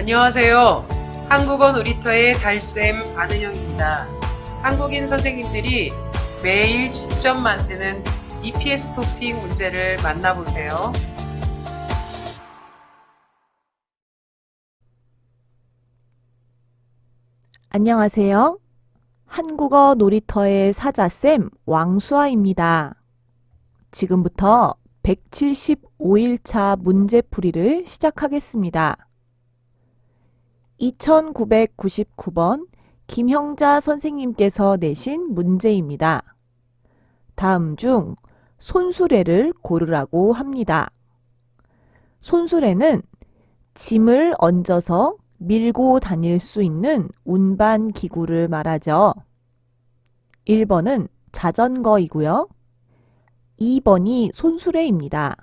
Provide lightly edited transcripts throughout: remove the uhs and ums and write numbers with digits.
안녕하세요. 한국어 놀이터의 달쌤 안은영입니다. 한국인 선생님들이 매일 직접 만드는 EPS 토픽 문제를 만나보세요. 안녕하세요. 한국어 놀이터의 사자쌤 왕수아입니다. 지금부터 175일차 문제풀이를 시작하겠습니다. 2999번 김형자 선생님께서 내신 문제입니다. 다음 중 손수레를 고르라고 합니다. 손수레는 짐을 얹어서 밀고 다닐 수 있는 운반 기구를 말하죠. 1번은 자전거이고요. 2번이 손수레입니다.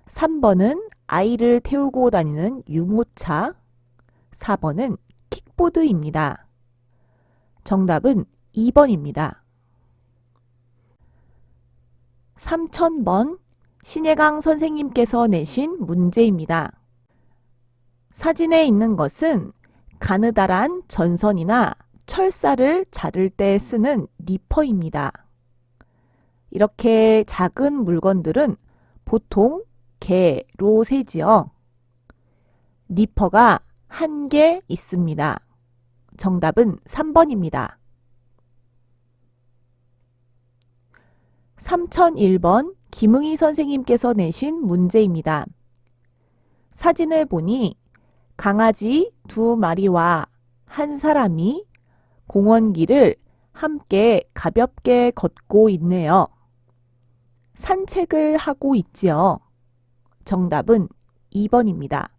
3번은 아이를 태우고 다니는 유모차, 4번은 킥보드입니다. 정답은 2번입니다. 3000번 신혜강 선생님께서 내신 문제입니다. 사진에 있는 것은 가느다란 전선이나 철사를 자를 때 쓰는 니퍼입니다. 이렇게 작은 물건들은 보통 개로 세지요. 니퍼가 한 개 있습니다. 정답은 3번입니다. 3001번 김응희 선생님께서 내신 문제입니다. 사진을 보니 강아지 2마리와 한 사람이 공원길을 함께 가볍게 걷고 있네요. 산책을 하고 있지요. 정답은 2번입니다.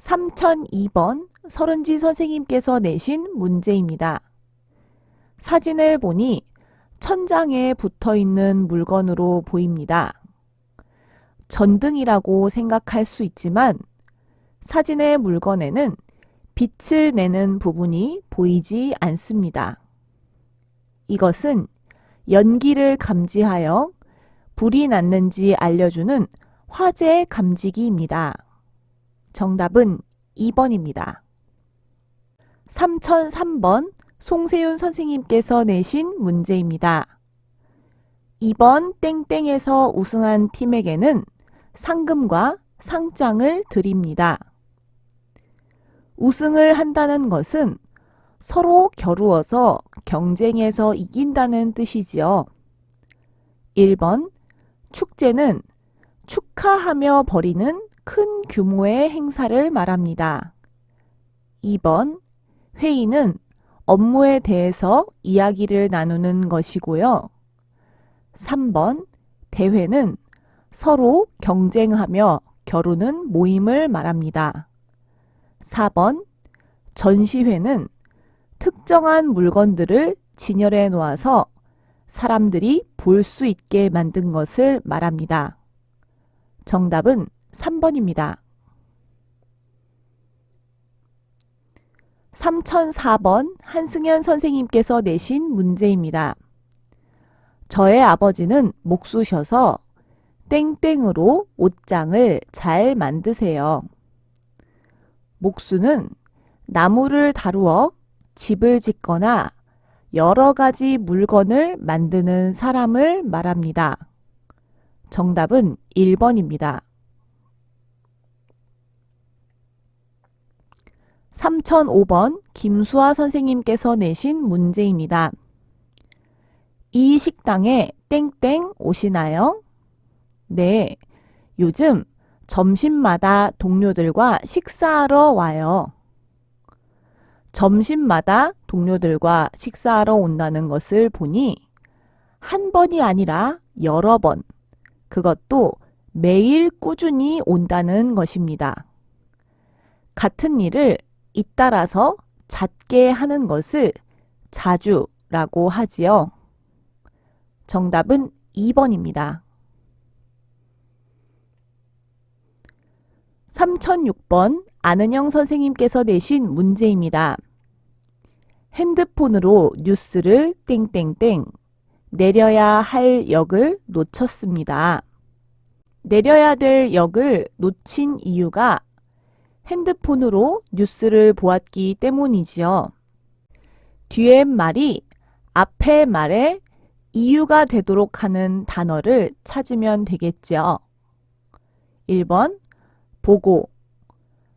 3002번 서른지 선생님께서 내신 문제입니다. 사진을 보니 천장에 붙어 있는 물건으로 보입니다. 전등이라고 생각할 수 있지만 사진의 물건에는 빛을 내는 부분이 보이지 않습니다. 이것은 연기를 감지하여 불이 났는지 알려주는 화재 감지기입니다. 정답은 2번입니다. 3003번 송세윤 선생님께서 내신 문제입니다. 이번 땡땡에서 우승한 팀에게는 상금과 상장을 드립니다. 우승을 한다는 것은 서로 겨루어서 경쟁에서 이긴다는 뜻이지요. 1번 축제는 축하하며 벌이는 큰 규모의 행사를 말합니다. 2번 회의는 업무에 대해서 이야기를 나누는 것이고요. 3번 대회는 서로 경쟁하며 겨루는 모임을 말합니다. 4번 전시회는 특정한 물건들을 진열해 놓아서 사람들이 볼 수 있게 만든 것을 말합니다. 정답은 3번입니다. 3004번 한승현 선생님께서 내신 문제입니다. 저의 아버지는 목수셔서 땡땡으로 옷장을 잘 만드세요. 목수는 나무를 다루어 집을 짓거나 여러 가지 물건을 만드는 사람을 말합니다. 정답은 1번입니다. 3005번 김수아 선생님께서 내신 문제입니다. 이 식당에 땡땡 오시나요? 네, 요즘 점심마다 동료들과 식사하러 와요. 점심마다 동료들과 식사하러 온다는 것을 보니 한 번이 아니라 여러 번, 그것도 매일 꾸준히 온다는 것입니다. 같은 일을 잇따라서 잦게 하는 것을 자주라고 하지요. 정답은 2번입니다. 3006번 안은영 선생님께서 내신 문제입니다. 핸드폰으로 뉴스를 땡땡땡 내려야 할 역을 놓쳤습니다. 내려야 될 역을 놓친 이유가 핸드폰으로 뉴스를 보았기 때문이지요. 뒤에 말이 앞의 말에 이유가 되도록 하는 단어를 찾으면 되겠죠. 1번 보고,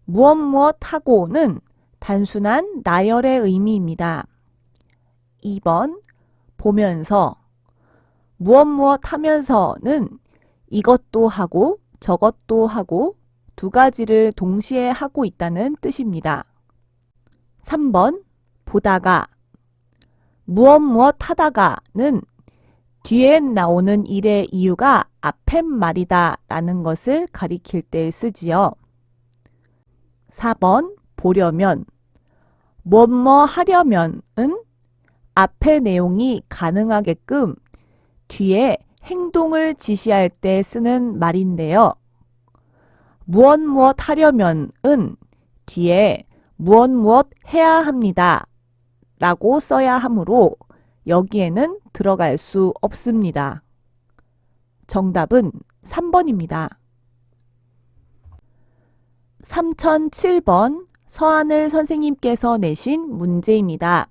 무엇 무엇 하고는 단순한 나열의 의미입니다. 2번 보면서, 무엇 무엇 하면서는 이것도 하고 저것도 하고 두 가지를 동시에 하고 있다는 뜻입니다. 3번 보다가, 무엇 무엇 하다가는 뒤에 나오는 일의 이유가 앞의 말이다 라는 것을 가리킬 때 쓰지요. 4번 보려면, 뭐뭐 하려면은 앞의 내용이 가능하게끔 뒤에 행동을 지시할 때 쓰는 말인데요. 무엇 무엇 하려면은 뒤에 무엇 무엇 해야 합니다 라고 써야 하므로 여기에는 들어갈 수 없습니다. 정답은 3번입니다. 3007번 서하늘 선생님께서 내신 문제입니다.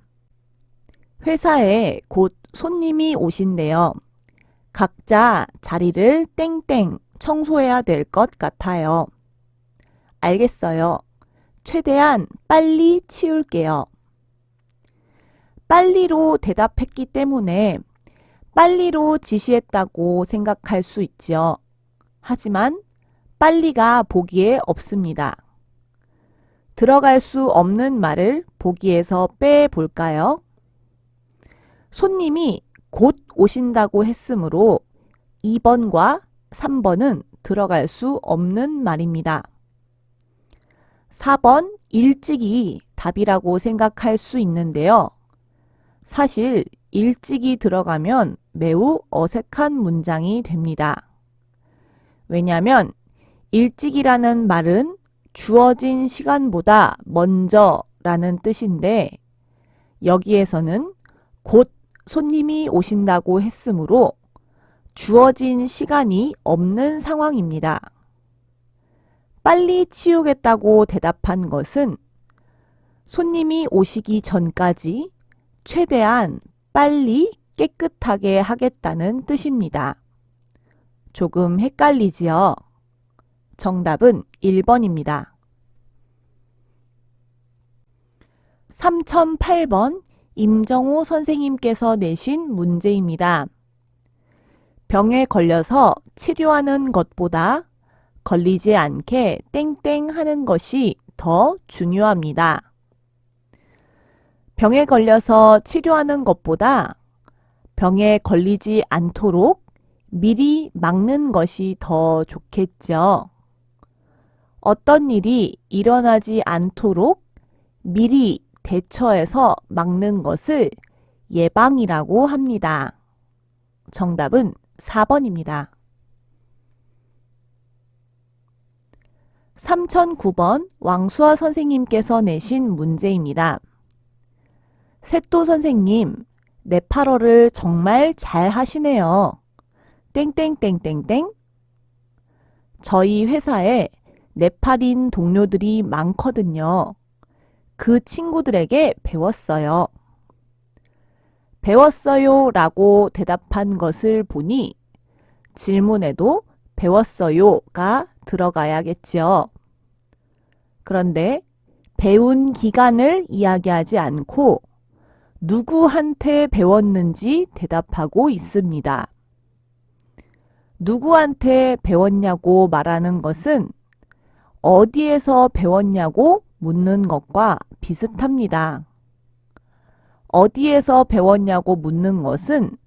회사에 곧 손님이 오신대요. 각자 자리를 땡땡 청소해야 될 것 같아요. 알겠어요. 최대한 빨리 치울게요. 빨리로 대답했기 때문에 빨리로 지시했다고 생각할 수 있죠. 하지만 빨리가 보기에 없습니다. 들어갈 수 없는 말을 보기에서 빼볼까요? 손님이 곧 오신다고 했으므로 2번과 3번은 들어갈 수 없는 말입니다. 4번 일찍이 답이라고 생각할 수 있는데요. 사실 일찍이 들어가면 매우 어색한 문장이 됩니다. 왜냐하면 일찍이라는 말은 주어진 시간보다 먼저라는 뜻인데 여기에서는 곧 손님이 오신다고 했으므로 주어진 시간이 없는 상황입니다. 빨리 치우겠다고 대답한 것은 손님이 오시기 전까지 최대한 빨리 깨끗하게 하겠다는 뜻입니다. 조금 헷갈리지요? 정답은 1번입니다. 3008번 임정호 선생님께서 내신 문제입니다. 병에 걸려서 치료하는 것보다 걸리지 않게 땡땡 하는 것이 더 중요합니다. 병에 걸려서 치료하는 것보다 병에 걸리지 않도록 미리 막는 것이 더 좋겠죠. 어떤 일이 일어나지 않도록 미리 대처해서 막는 것을 예방이라고 합니다. 정답은 4번입니다. 3009번 왕수아 선생님께서 내신 문제입니다. 세토 선생님, 네팔어를 정말 잘 하시네요. 땡땡땡땡땡. 저희 회사에 네팔인 동료들이 많거든요. 그 친구들에게 배웠어요. 배웠어요 라고 대답한 것을 보니 질문에도 배웠어요가 들어가야겠지요. 그런데 배운 기간을 이야기하지 않고 누구한테 배웠는지 대답하고 있습니다. 누구한테 배웠냐고 말하는 것은 어디에서 배웠냐고 묻는 것과 비슷합니다. 어디에서 배웠냐고 묻는 것은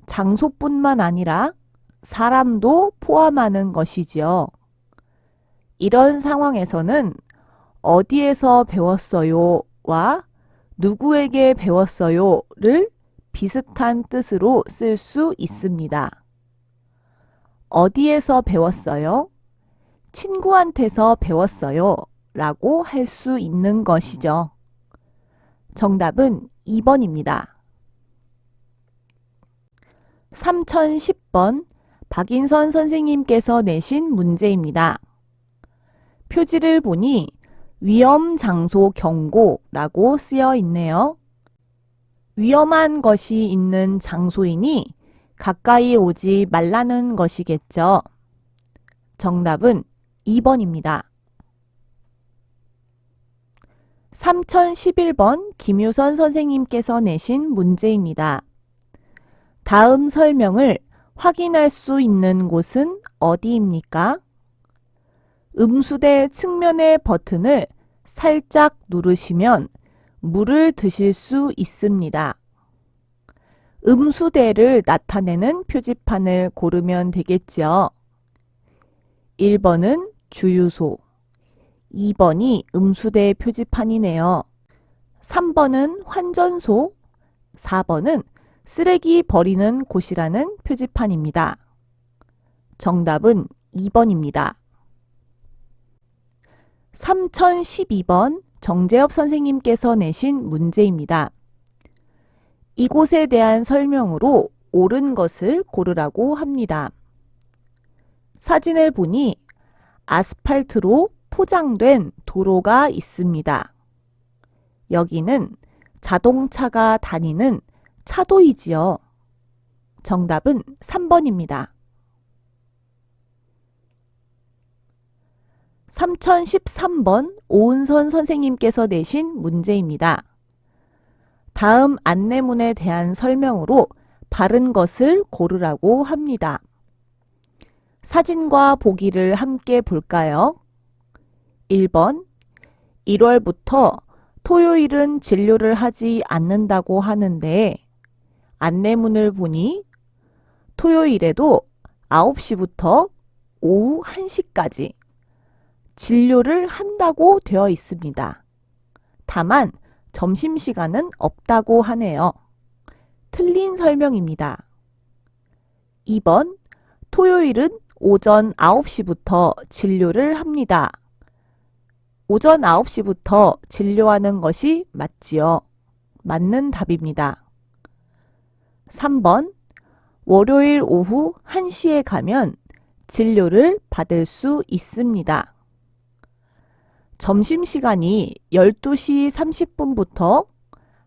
장소뿐만 아니라 사람도 포함하는 것이지요. 이런 상황에서는 어디에서 배웠어요와 누구에게 배웠어요를 비슷한 뜻으로 쓸 수 있습니다. 어디에서 배웠어요? 친구한테서 배웠어요 라고 할 수 있는 것이죠. 정답은 2번입니다. 3010번 박인선 선생님께서 내신 문제입니다. 표지를 보니 위험 장소 경고라고 쓰여 있네요. 위험한 것이 있는 장소이니 가까이 오지 말라는 것이겠죠. 정답은 2번입니다. 3011번 김유선 선생님께서 내신 문제입니다. 다음 설명을 확인할 수 있는 곳은 어디입니까? 음수대 측면의 버튼을 살짝 누르시면 물을 드실 수 있습니다. 음수대를 나타내는 표지판을 고르면 되겠죠. 1번은 주유소, 2번이 음수대 표지판이네요. 3번은 환전소, 4번은 쓰레기 버리는 곳이라는 표지판입니다. 정답은 2번입니다. 3012번 정재엽 선생님께서 내신 문제입니다. 이곳에 대한 설명으로 옳은 것을 고르라고 합니다. 사진을 보니 아스팔트로 포장된 도로가 있습니다. 여기는 자동차가 다니는 차도이지요. 정답은 3번입니다. 3013번 오은선 선생님께서 내신 문제입니다. 다음 안내문에 대한 설명으로 바른 것을 고르라고 합니다. 사진과 보기를 함께 볼까요? 1번 1월부터 토요일은 진료를 하지 않는다고 하는데 안내문을 보니 토요일에도 9시부터 오후 1시까지 진료를 한다고 되어 있습니다. 다만 점심시간은 없다고 하네요. 틀린 설명입니다. 2번 토요일은 오전 9시부터 진료를 합니다. 오전 9시부터 진료하는 것이 맞지요. 맞는 답입니다. 3번 월요일 오후 1시에 가면 진료를 받을 수 있습니다. 점심시간이 12시 30분부터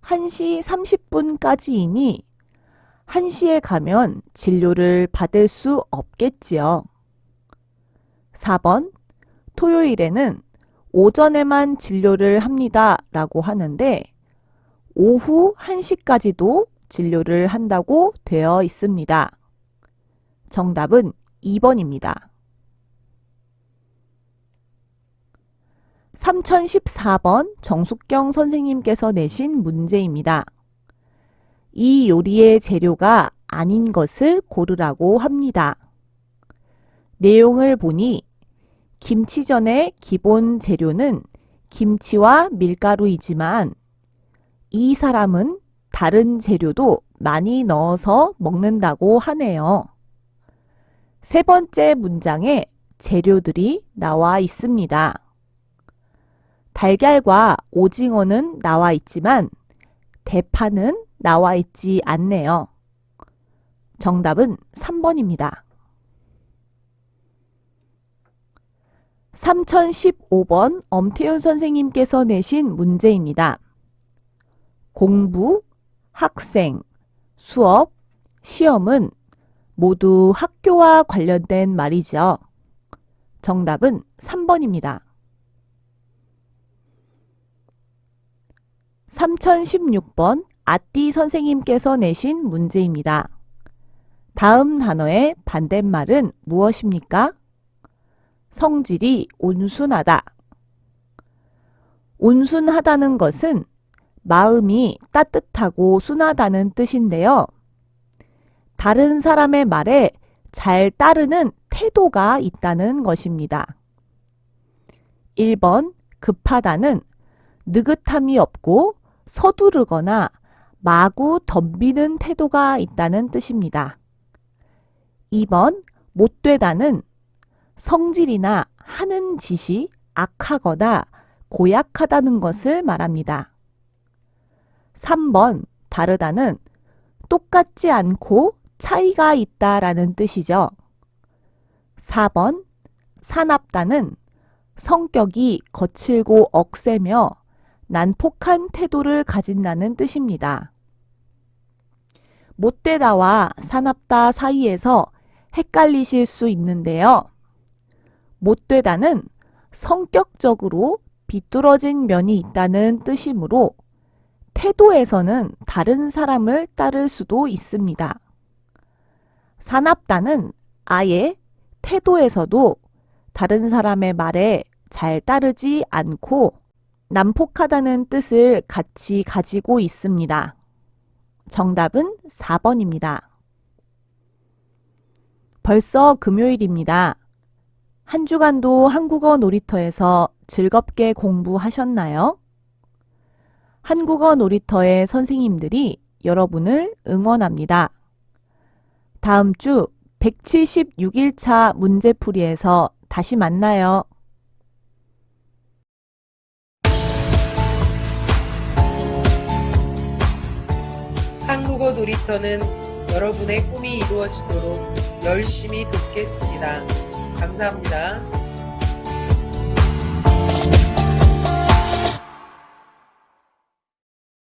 1시 30분까지이니 1시에 가면 진료를 받을 수 없겠지요. 4번 토요일에는 오전에만 진료를 합니다 라고 하는데 오후 1시까지도 진료를 한다고 되어 있습니다. 정답은 2번입니다. 3014번 정숙경 선생님께서 내신 문제입니다. 이 요리의 재료가 아닌 것을 고르라고 합니다. 내용을 보니 김치전의 기본 재료는 김치와 밀가루이지만 이 사람은 다른 재료도 많이 넣어서 먹는다고 하네요. 세 번째 문장에 재료들이 나와 있습니다. 달걀과 오징어는 나와 있지만 대파는 나와 있지 않네요. 정답은 3번입니다. 3015번 엄태윤 선생님께서 내신 문제입니다. 공부, 학생, 수업, 시험은 모두 학교와 관련된 말이죠. 정답은 3번입니다. 3016번 아띠 선생님께서 내신 문제입니다. 다음 단어의 반대말은 무엇입니까? 성질이 온순하다. 온순하다는 것은 마음이 따뜻하고 순하다는 뜻인데요. 다른 사람의 말에 잘 따르는 태도가 있다는 것입니다. 1번 급하다는 느긋함이 없고 서두르거나 마구 덤비는 태도가 있다는 뜻입니다. 2번 못되다는 성질이나 하는 짓이 악하거나 고약하다는 것을 말합니다. 3번 다르다는 똑같지 않고 차이가 있다라는 뜻이죠. 4번 사납다는 성격이 거칠고 억세며 난폭한 태도를 가진다는 뜻입니다. 못되다와 사납다 사이에서 헷갈리실 수 있는데요. 못되다는 성격적으로 비뚤어진 면이 있다는 뜻이므로 태도에서는 다른 사람을 따를 수도 있습니다. 사납다는 아예 태도에서도 다른 사람의 말에 잘 따르지 않고 난폭하다는 뜻을 같이 가지고 있습니다. 정답은 4번입니다. 벌써 금요일입니다. 한 주간도 한국어 놀이터에서 즐겁게 공부하셨나요? 한국어 놀이터의 선생님들이 여러분을 응원합니다. 다음 주 176일차 문제풀이에서 다시 만나요. 한국어 놀이터는 여러분의 꿈이 이루어지도록 열심히 돕겠습니다. 감사합니다.